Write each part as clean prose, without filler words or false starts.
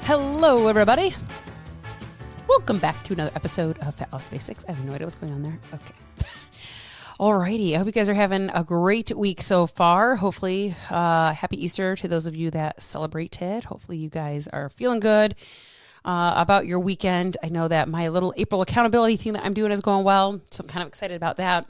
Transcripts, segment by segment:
Hello, everybody. Welcome back to another episode of Fat Loss Basics. I have no idea what's going on there. Okay. Alrighty. I hope you guys are having a great week so far. Hopefully, happy Easter to those of you that celebrated. Hopefully, you guys are feeling good about your weekend. I know that my little April accountability thing that I'm doing is going well, so I'm kind of excited about that.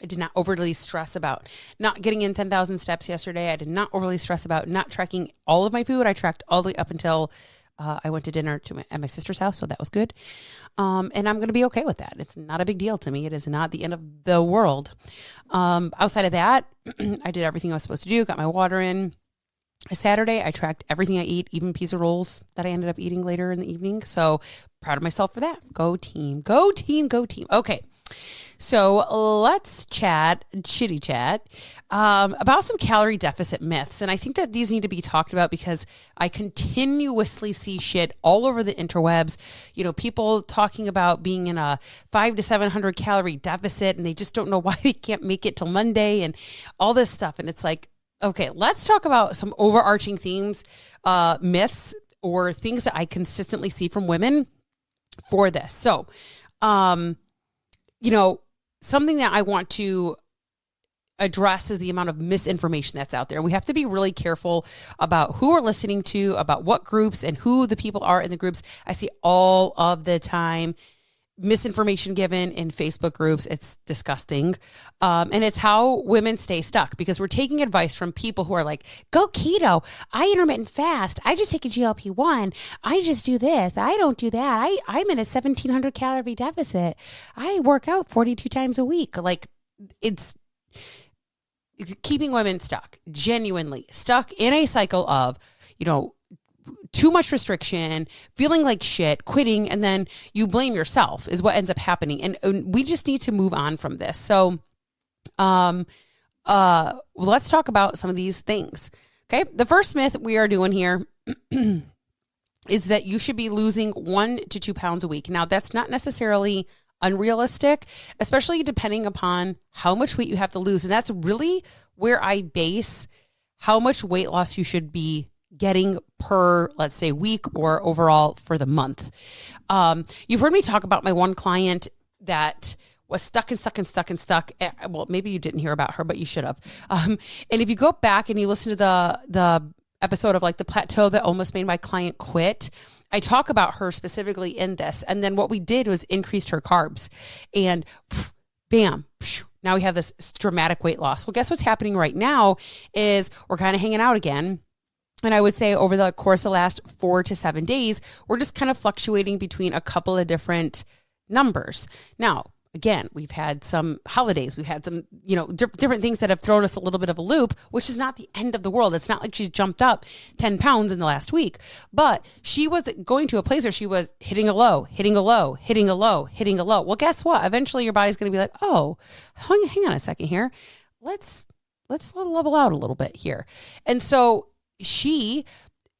I did not overly stress about not getting in 10,000 steps yesterday. I did not overly stress about not tracking all of my food. I tracked all the way up until I went to dinner at my sister's house, so that was good. And I'm going to be okay with that. It's not a big deal to me. It is not the end of the world. Outside of that, I did everything I was supposed to do, got my water in. Saturday, I tracked everything I eat, even pizza rolls that I ended up eating later in the evening. So proud of myself for that. Go team, go team, go team. Okay. So let's chitty chat about some calorie deficit myths. And I think that these need to be talked about because I continuously see shit all over the interwebs. You know, people talking about being in a 500 to 700 calorie deficit and they just don't know why they can't make it till Monday and all this stuff. And it's like, okay, let's talk about some overarching themes, myths, or things that I consistently see from women for this. So, something that I want to address is the amount of misinformation that's out there. And we have to be really careful about who we're listening to, about what groups and who the people are in the groups. I see all of the time misinformation given in Facebook groups. It's disgusting. And it's how women stay stuck because we're taking advice from people who are like, go keto. I intermittent fast. I just take a GLP-1. I just do this. I don't do that. I'm in a 1,700 calorie deficit. I work out 42 times a week. Like it's keeping women stuck, genuinely stuck in a cycle of, too much restriction, feeling like shit, quitting, and then you blame yourself is what ends up happening. And we just need to move on from this. So let's talk about some of these things. Okay. The first myth we are doing here is that you should be losing 1 to 2 pounds a week. Now, that's not necessarily unrealistic, especially depending upon how much weight you have to lose. And that's really where I base how much weight loss you should be getting per, let's say, week or overall for the month. You've heard me talk about my one client that was stuck. Well, maybe you didn't hear about her, but you should have. And if you go back and you listen to the episode of like the plateau that almost made my client quit, I talk about her specifically in this. And then what we did was increased her carbs and bam, now we have this dramatic weight loss. Well, guess what's happening right now is we're kind of hanging out again. And I would say over the course of the last 4 to 7 days, we're just kind of fluctuating between a couple of different numbers. Now, again, we've had some holidays. We've had some, different things that have thrown us a little bit of a loop, which is not the end of the world. It's not like she's jumped up 10 pounds in the last week, but she was going to a place where she was hitting a low, hitting a low, hitting a low, hitting a low. Well, guess what? Eventually your body's going to be like, oh, hang on a second here. Let's level out a little bit here. And so she,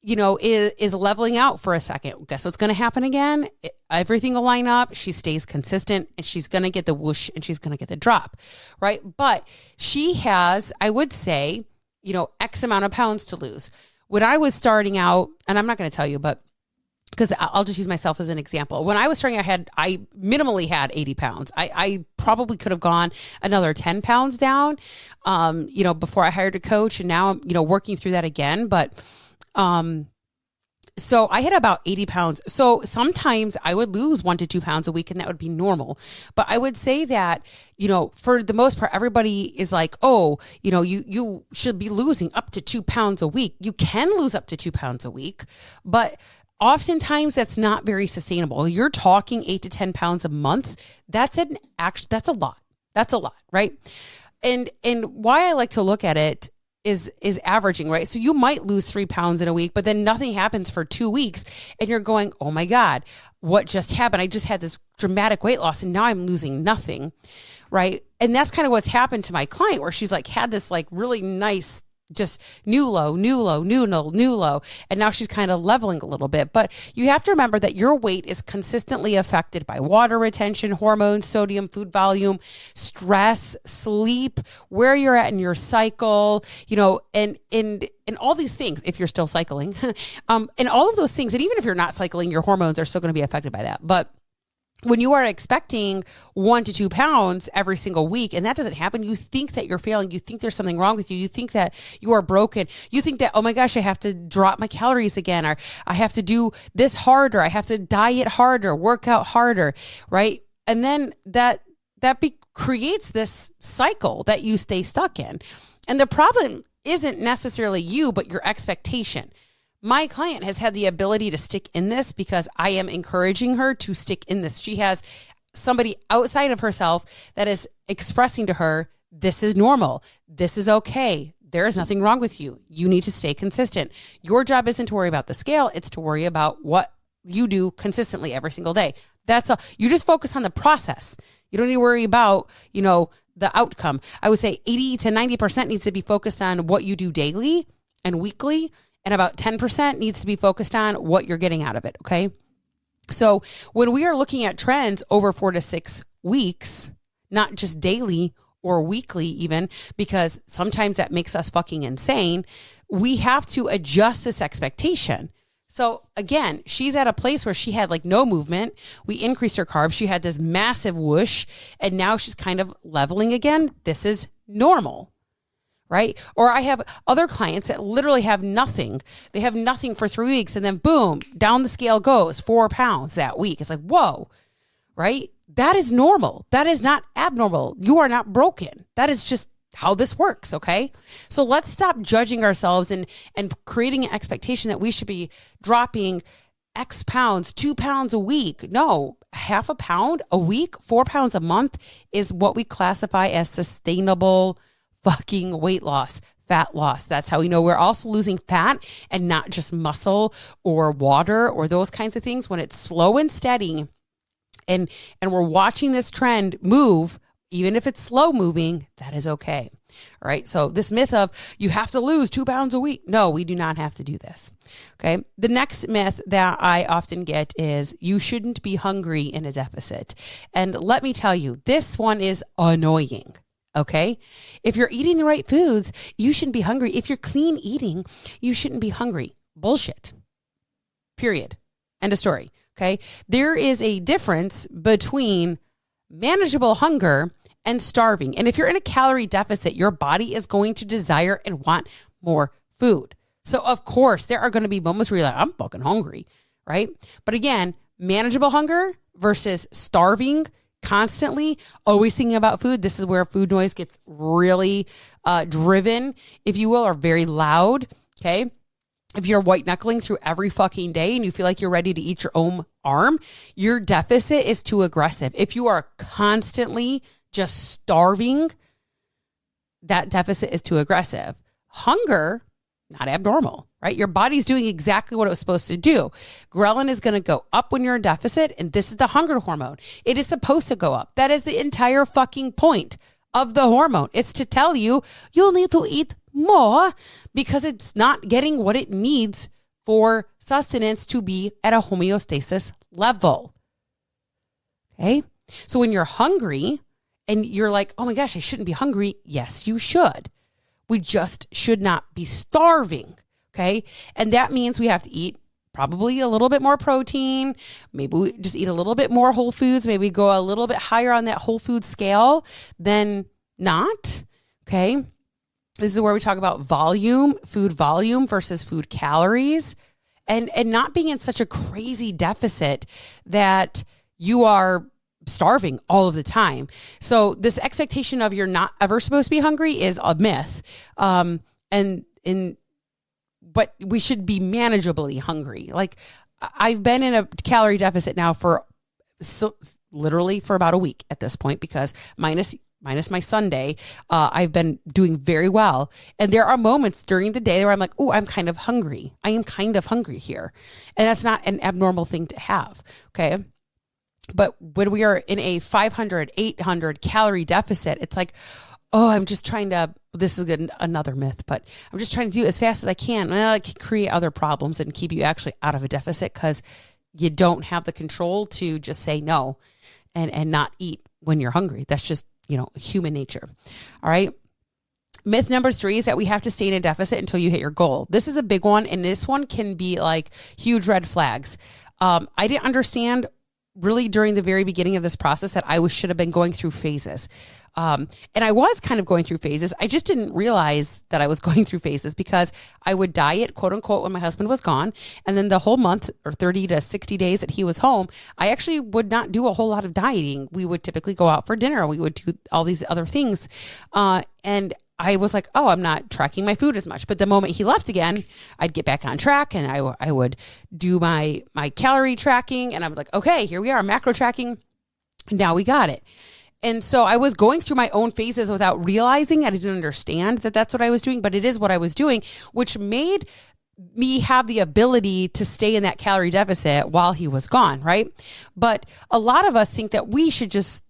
is leveling out for a second. Guess what's going to happen again? Everything will line up. She stays consistent and she's going to get the whoosh and she's going to get the drop, right? But she has, I would say, X amount of pounds to lose. When I was starting out, and I'm not going to tell you, but because I'll just use myself as an example. When I was starting, I minimally had 80 pounds. I probably could have gone another 10 pounds down, before I hired a coach. And now I'm, working through that again. But, so I had about 80 pounds. So sometimes I would lose 1 to 2 pounds a week and that would be normal. But I would say that, for the most part, everybody is like, oh, you should be losing up to 2 pounds a week. You can lose up to 2 pounds a week, but oftentimes that's not very sustainable. You're talking 8 to 10 pounds a month. That's a lot. That's a lot, right? And why I like to look at it is averaging, right? So you might lose 3 pounds in a week, but then nothing happens for 2 weeks and you're going, oh my God, what just happened? I just had this dramatic weight loss and now I'm losing nothing, right? And that's kind of what's happened to my client where she's like had this like really nice just new low, new low, new low, new low. And now she's kind of leveling a little bit. But you have to remember that your weight is consistently affected by water retention, hormones, sodium, food volume, stress, sleep, where you're at in your cycle, and all these things, if you're still cycling, and all of those things. And even if you're not cycling, your hormones are still going to be affected by that. But when you are expecting 1 to 2 pounds every single week, and that doesn't happen, you think that you're failing. You think there's something wrong with you. You think that you are broken. You think that, oh my gosh, I have to drop my calories again, or I have to do this harder. I have to diet harder, work out harder, right? And then that creates this cycle that you stay stuck in. And the problem isn't necessarily you, but your expectation. My client has had the ability to stick in this because I am encouraging her to stick in this. She has somebody outside of herself that is expressing to her, this is normal. This is okay. There is nothing wrong with you. You need to stay consistent. Your job isn't to worry about the scale. It's to worry about what you do consistently every single day. That's all. You just focus on the process. You don't need to worry about, the outcome. I would say 80 to 90% needs to be focused on what you do daily and weekly. And about 10% needs to be focused on what you're getting out of it, okay? So when we are looking at trends over 4 to 6 weeks, not just daily or weekly even, because sometimes that makes us fucking insane, we have to adjust this expectation. So again, she's at a place where she had like no movement. We increased her carbs. She had this massive whoosh, and now she's kind of leveling again. This is normal. Right? Or I have other clients that literally have nothing. They have nothing for 3 weeks, and then boom, down the scale goes 4 pounds that week. It's like, whoa, right? That is normal. That is not abnormal. You are not broken. That is just how this works. Okay. So let's stop judging ourselves and creating an expectation that we should be dropping X pounds, 2 pounds a week. No, half a pound a week, 4 pounds a month is what we classify as sustainable fucking weight loss, fat loss. That's how we know we're also losing fat and not just muscle or water or those kinds of things. When it's slow and steady and we're watching this trend move, even if it's slow moving, that is okay. All right. So this myth of you have to lose 2 pounds a week. No, we do not have to do this. Okay. The next myth that I often get is you shouldn't be hungry in a deficit. And let me tell you, this one is annoying. Okay. If you're eating the right foods, you shouldn't be hungry. If you're clean eating, you shouldn't be hungry. Bullshit. Period. End of story. Okay. There is a difference between manageable hunger and starving. And if you're in a calorie deficit, your body is going to desire and want more food. So of course there are going to be moments where you're like, I'm fucking hungry. Right. But again, manageable hunger versus starving constantly, always thinking about food. This is where food noise gets really driven, if you will, or very loud. Okay. If you're white knuckling through every fucking day and you feel like you're ready to eat your own arm, your deficit is too aggressive. If you are constantly just starving, that deficit is too aggressive. Hunger, not abnormal, right? Your body's doing exactly what it was supposed to do. Ghrelin is going to go up when you're in deficit, and this is the hunger hormone. It is supposed to go up. That is the entire fucking point of the hormone. It's to tell you you'll need to eat more because it's not getting what it needs for sustenance to be at a homeostasis level. Okay? So when you're hungry and you're like, oh my gosh, I shouldn't be hungry. Yes, you should. We just should not be starving, okay? And that means we have to eat probably a little bit more protein. Maybe we just eat a little bit more whole foods. Maybe go a little bit higher on that whole food scale than not, okay? This is where we talk about volume, food volume versus food calories, and not being in such a crazy deficit that you are starving all of the time. So this expectation of you're not ever supposed to be hungry is a myth. But we should be manageably hungry. Like I've been in a calorie deficit now literally for about a week at this point, because minus my Sunday, I've been doing very well. And there are moments during the day where I'm like, oh, I'm kind of hungry. I am kind of hungry here. And that's not an abnormal thing to have. Okay. But when we are in a 500, 800 calorie deficit, it's like, oh, I'm just trying to, this is another myth, but I'm just trying to do it as fast as I can. Well, it can create other problems and keep you actually out of a deficit because you don't have the control to just say no and not eat when you're hungry. That's just, human nature. All right. Myth number 3 is that we have to stay in a deficit until you hit your goal. This is a big one. And this one can be like huge red flags. I didn't understand really during the very beginning of this process that I should have been going through phases. And I was kind of going through phases. I just didn't realize that I was going through phases because I would diet, quote unquote, when my husband was gone. And then the whole month or 30 to 60 days that he was home, I actually would not do a whole lot of dieting. We would typically go out for dinner. We would do all these other things. And I was like, oh, I'm not tracking my food as much. But the moment he left again, I'd get back on track and I would do my calorie tracking. And I'm like, okay, here we are, macro tracking. Now we got it. And so I was going through my own phases without realizing. I didn't understand that that's what I was doing, but it is what I was doing, which made me have the ability to stay in that calorie deficit while he was gone, right? But a lot of us think that we should just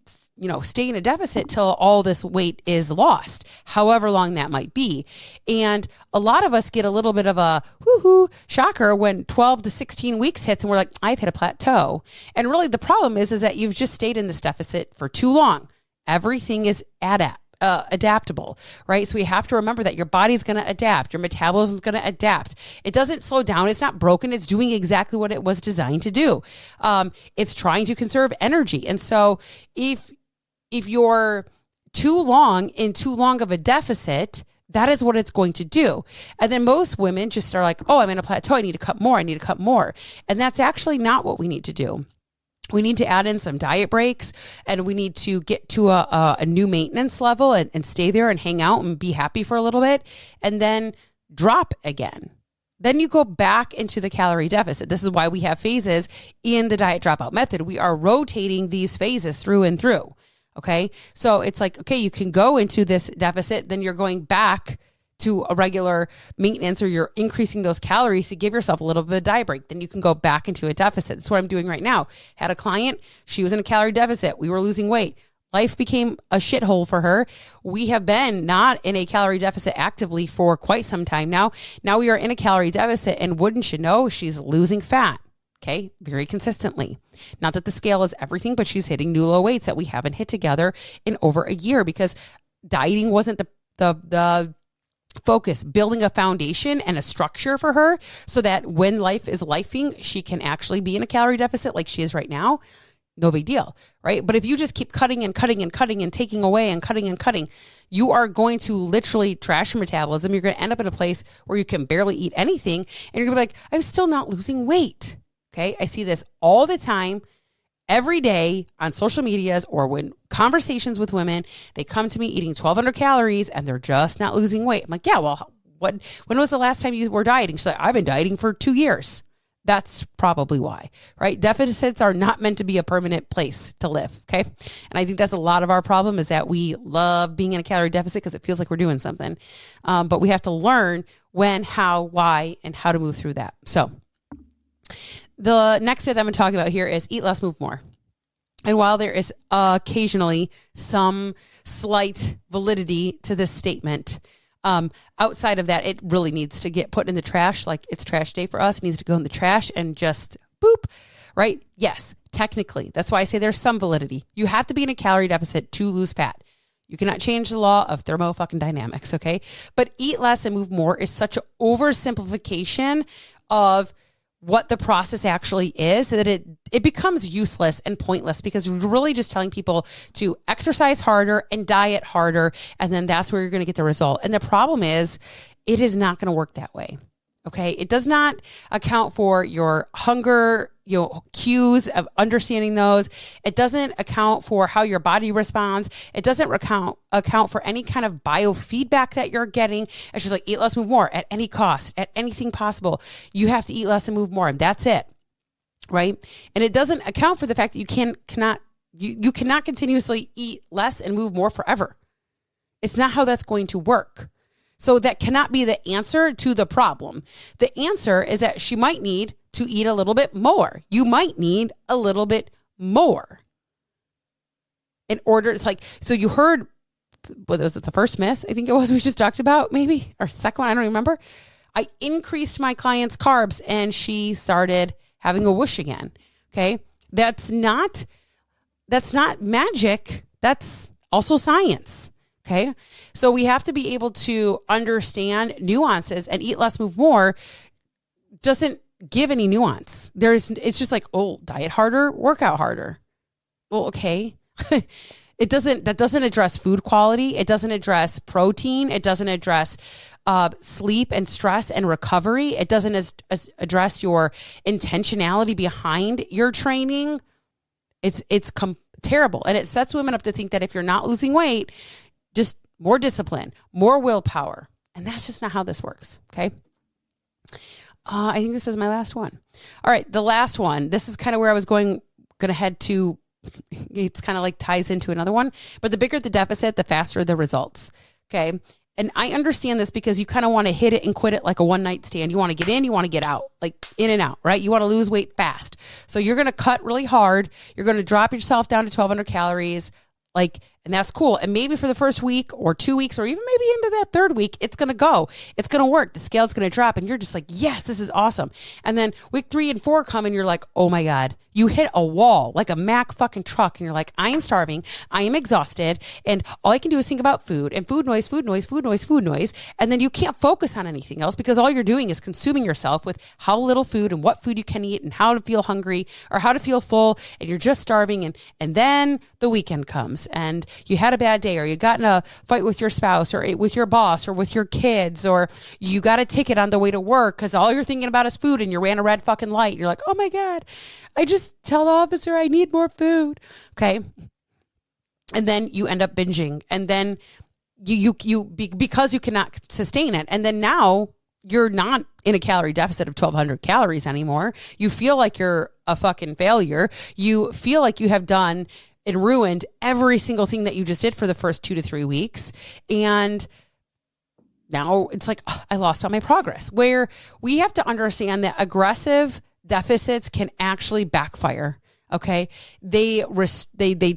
stay in a deficit till all this weight is lost, however long that might be. And a lot of us get a little bit of a woohoo shocker when 12 to 16 weeks hits and we're like, I've hit a plateau. And really the problem is that you've just stayed in this deficit for too long. Everything is adaptable, right? So we have to remember that your body's going to adapt. Your metabolism is going to adapt. It doesn't slow down. It's not broken. It's doing exactly what it was designed to do. It's trying to conserve energy. And so if you're too long of a deficit, that is what it's going to do. And then most women just are like, oh, I'm in a plateau. I need to cut more. And that's actually not what we need to do. We need to add in some diet breaks and we need to get to a new maintenance level and stay there and hang out and be happy for a little bit and then drop again. Then you go back into the calorie deficit. This is why we have phases in the diet dropout method. We are rotating these phases through and through. Okay. So it's like, okay, you can go into this deficit, then you're going back to a regular maintenance or you're increasing those calories to give yourself a little bit of diet break. Then you can go back into a deficit. That's what I'm doing right now. Had a client, she was in a calorie deficit. We were losing weight. Life became a shithole for her. We have been not in a calorie deficit actively for quite some time now. Now we are in a calorie deficit and wouldn't you know, she's losing fat. Okay, very consistently. Not that the scale is everything, but she's hitting new low weights that we haven't hit together in over a year because dieting wasn't the focus. Building a foundation and a structure for her so that when life is lifing, she can actually be in a calorie deficit like she is right now. No big deal, right? But if you just keep cutting and cutting and cutting and taking away and cutting, you are going to literally trash your metabolism. You're going to end up in a place where you can barely eat anything and you're going to be like, I'm still not losing weight. Okay. I see this all the time, every day on social medias or when conversations with women, they come to me eating 1,200 calories and they're just not losing weight. I'm like, yeah, well, when was the last time you were dieting? She's like, I've been dieting for 2 years. That's probably why, right? Deficits are not meant to be a permanent place to live. Okay. And I think that's a lot of our problem is that we love being in a calorie deficit because it feels like we're doing something. But we have to learn when, how, why, and how to move through that. So the next myth I'm going to talk about here is eat less, move more. And while there is occasionally some slight validity to this statement, outside of that, it really needs to get put in the trash. Like it's trash day for us. It needs to go in the trash and just boop, right? Yes, technically. That's why I say there's some validity. You have to be in a calorie deficit to lose fat. You cannot change the law of thermodynamics, okay? But eat less and move more is such an oversimplification of what the process actually is that it becomes useless and pointless because you're really just telling people to exercise harder and diet harder. And then that's where you're going to get the result. And the problem is it is not going to work that way. Okay. It does not account for your hunger, cues of understanding those. It doesn't account for how your body responds. It doesn't account for any kind of biofeedback that you're getting. It's just like eat less, move more at any cost, at anything possible. You have to eat less and move more. And that's it. Right. And it doesn't account for the fact that you cannot continuously eat less and move more forever. It's not how that's going to work. So that cannot be the answer to the problem. The answer is that she might need to eat a little bit more. You might need a little bit more in order. It's like, so you heard whether was it the first myth, I think it was we just talked about, maybe, or second one, I don't remember. I increased my client's carbs and she started having a whoosh again. Okay. That's not magic. That's also science. Okay. So we have to be able to understand nuances, and eat less, move more doesn't give any nuance. It's just like, oh, diet harder, workout harder. Well, okay. That doesn't address food quality. It doesn't address protein. It doesn't address sleep and stress and recovery. It doesn't address your intentionality behind your training. It's terrible. And it sets women up to think that if you're not losing weight, just more discipline, more willpower. And that's just not how this works. Okay. I think this is my last one. All right. The last one, this is kind of where I was going to head to. It's kind of like ties into another one, but the bigger the deficit, the faster the results. Okay. And I understand this because you kind of want to hit it and quit it like a one night stand. You want to get in, you want to get out, like in and out, right? You want to lose weight fast. So you're going to cut really hard. You're going to drop yourself down to 1,200 calories. And that's cool. And maybe for the first week or 2 weeks, or even maybe into that third week, it's going to go. It's going to work. The scale's going to drop. And you're just like, yes, this is awesome. And then week 3 and 4 come and you're like, oh my God, you hit a wall like a Mack fucking truck. And you're like, I am starving. I am exhausted. And all I can do is think about food and food noise, food noise, food noise, food noise. And then you can't focus on anything else because all you're doing is consuming yourself with how little food and what food you can eat and how to feel hungry or how to feel full. And you're just starving. And then the weekend comes and you had a bad day, or you got in a fight with your spouse or with your boss or with your kids, or you got a ticket on the way to work because all you're thinking about is food and you ran a red fucking light. You're like, oh my God, I just tell the officer I need more food. Okay. And then you end up binging, and then because you cannot sustain it. And then now you're not in a calorie deficit of 1,200 calories anymore. You feel like you're a fucking failure. You feel like you have done and ruined every single thing that you just did for the first 2 to 3 weeks. And now it's like, oh, I lost all my progress. Where we have to understand that aggressive deficits can actually backfire. Okay. They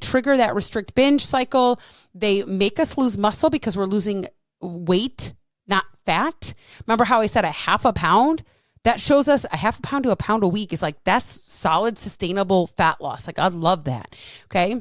trigger that restrict binge cycle. They make us lose muscle because we're losing weight, not fat. Remember how I said a half a pound? That shows us a half a pound to a pound a week is like, that's solid, sustainable fat loss. Like, I love that. Okay.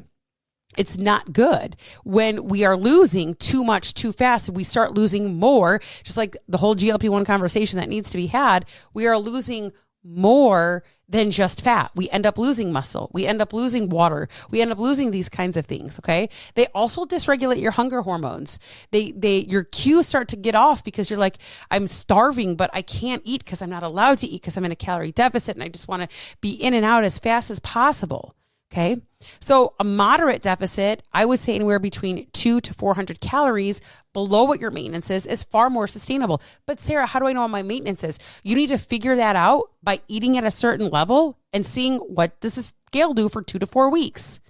It's not good when we are losing too much too fast and we start losing more, just like the whole GLP-1 conversation that needs to be had. We are losing more than just fat. We end up losing muscle. We end up losing water. We end up losing these kinds of things. Okay. They also dysregulate your hunger hormones. Your cues start to get off because you're like, I'm starving, but I can't eat because I'm not allowed to eat because I'm in a calorie deficit and I just want to be in and out as fast as possible. Okay. So a moderate deficit, I would say anywhere between 200 to 400 calories below what your maintenance is far more sustainable. But Sarah, how do I know what my maintenance is? You need to figure that out by eating at a certain level and seeing what does the scale do for 2 to 4 weeks.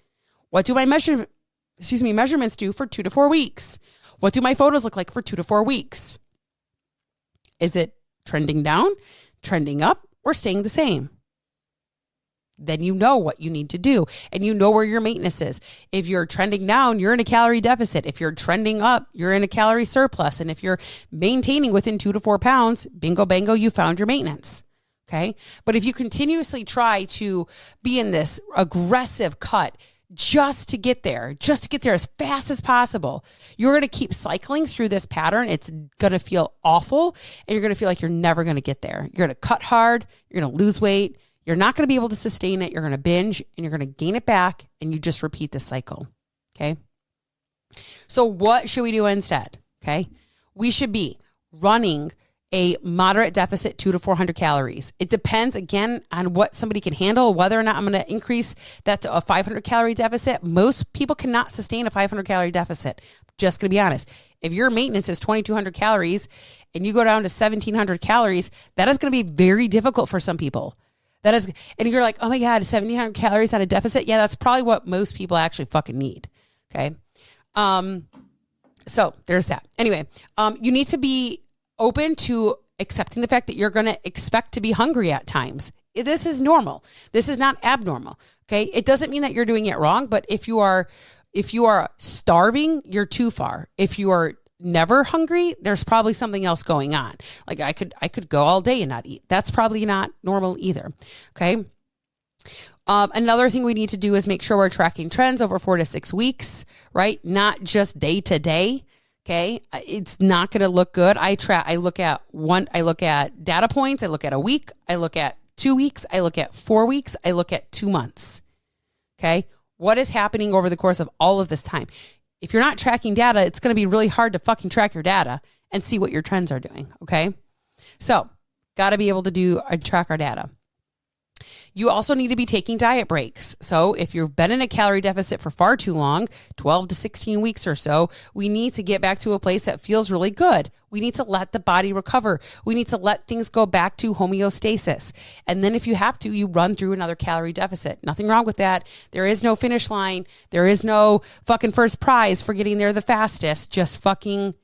What do my measurements do for 2 to 4 weeks? What do my photos look like for 2 to 4 weeks? Is it trending down, trending up, or staying the same? Then you know what you need to do and you know where your maintenance is. If you're trending down, you're in a calorie deficit. If you're trending up, you're in a calorie surplus. And if you're maintaining within 2 to 4 pounds, bingo, bango, you found your maintenance. Okay. But if you continuously try to be in this aggressive cut just to get there as fast as possible, you're going to keep cycling through this pattern. It's going to feel awful and you're going to feel like you're never going to get there. You're going to cut hard. You're going to lose weight. You're not going to be able to sustain it. You're going to binge and you're going to gain it back and you just repeat the cycle. Okay. So what should we do instead? Okay. We should be running a moderate deficit, 200 to 400 calories. It depends again on what somebody can handle, whether or not I'm going to increase that to a 500 calorie deficit. Most people cannot sustain a 500 calorie deficit. Just going to be honest. If your maintenance is 2,200 calories and you go down to 1,700 calories, that is going to be very difficult for some people. That is, and you're like, oh my God, 1,700 calories at a deficit. Yeah, that's probably what most people actually fucking need. Okay. So there's that. Anyway, you need to be open to accepting the fact that you're going to expect to be hungry at times. This is normal. This is not abnormal. Okay. It doesn't mean that you're doing it wrong, but if you are If you are starving, you're too far. If you are never hungry, there's probably something else going on. Like I could go all day and not eat. That's probably not normal either. Okay. Another thing we need to do is make sure we're tracking trends over 4 to 6 weeks, right? Not just day to day. Okay. It's not going to look good. I look at data points. I look at a week. I look at 2 weeks. I look at 4 weeks. I look at 2 months. Okay. What is happening over the course of all of this time? If you're not tracking data, it's going to be really hard to fucking track your data and see what your trends are doing. Okay. So got to be able to track our data. You also need to be taking diet breaks. So if you've been in a calorie deficit for far too long, 12 to 16 weeks or so, we need to get back to a place that feels really good. We need to let the body recover. We need to let things go back to homeostasis. And then if you have to, you run through another calorie deficit. Nothing wrong with that. There is no finish line. There is no fucking first prize for getting there the fastest. Just fucking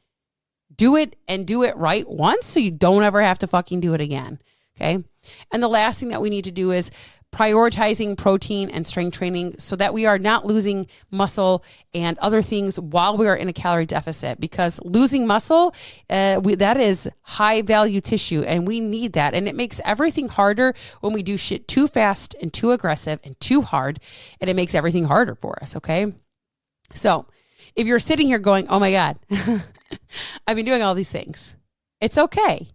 do it and do it right once so you don't ever have to fucking do it again. Okay. And the last thing that we need to do is prioritizing protein and strength training so that we are not losing muscle and other things while we are in a calorie deficit, because losing muscle, that is high value tissue and we need that. And it makes everything harder when we do shit too fast and too aggressive and too hard. And it makes everything harder for us. Okay. So if you're sitting here going, oh my God, I've been doing all these things. It's okay.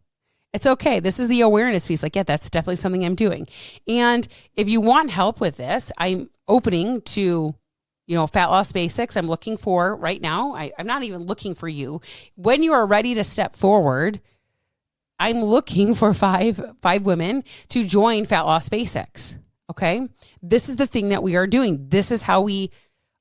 It's okay. This is the awareness piece. Like, yeah, that's definitely something I'm doing. And if you want help with this, I'm opening to, Fat Loss Basics. I'm looking for right now. I'm not even looking for you. When you are ready to step forward, I'm looking for five women to join Fat Loss Basics. Okay. This is the thing that we are doing. This is how we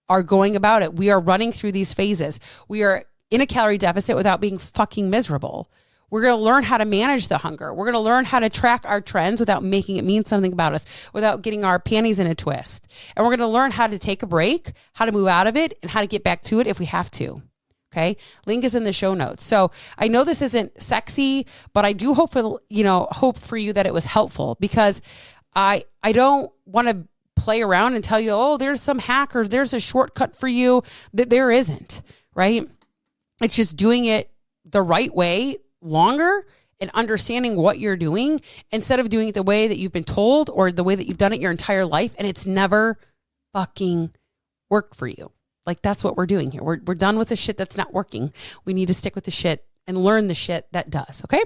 are going about it. We are running through these phases. We are in a calorie deficit without being fucking miserable. We're going to learn how to manage the hunger. We're going to learn how to track our trends without making it mean something about us, without getting our panties in a twist. And we're going to learn how to take a break, how to move out of it, and how to get back to it if we have to. Okay. Link is in the show notes. So I know this isn't sexy, but I do hope for you that it was helpful, because I don't want to play around and tell you, oh, there's some hack or there's a shortcut for you. That there isn't, right? It's just doing it the right way longer and understanding what you're doing instead of doing it the way that you've been told or the way that you've done it your entire life and it's never fucking worked for you. Like, that's what we're doing here. We're done with the shit that's not working. We need to stick with the shit and learn the shit that does. Okay.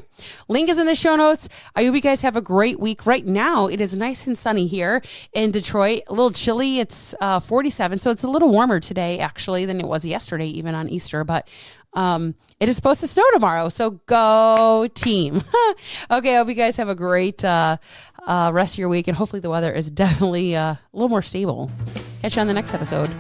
Link is in the show notes. I hope you guys have a great week. Right now, it is nice and sunny here in Detroit, a little chilly. It's 47. So it's a little warmer today, actually, than it was yesterday, even on Easter, but it is supposed to snow tomorrow. So go team. Okay. I hope you guys have a great, rest of your week, and hopefully the weather is definitely a little more stable. Catch you on the next episode.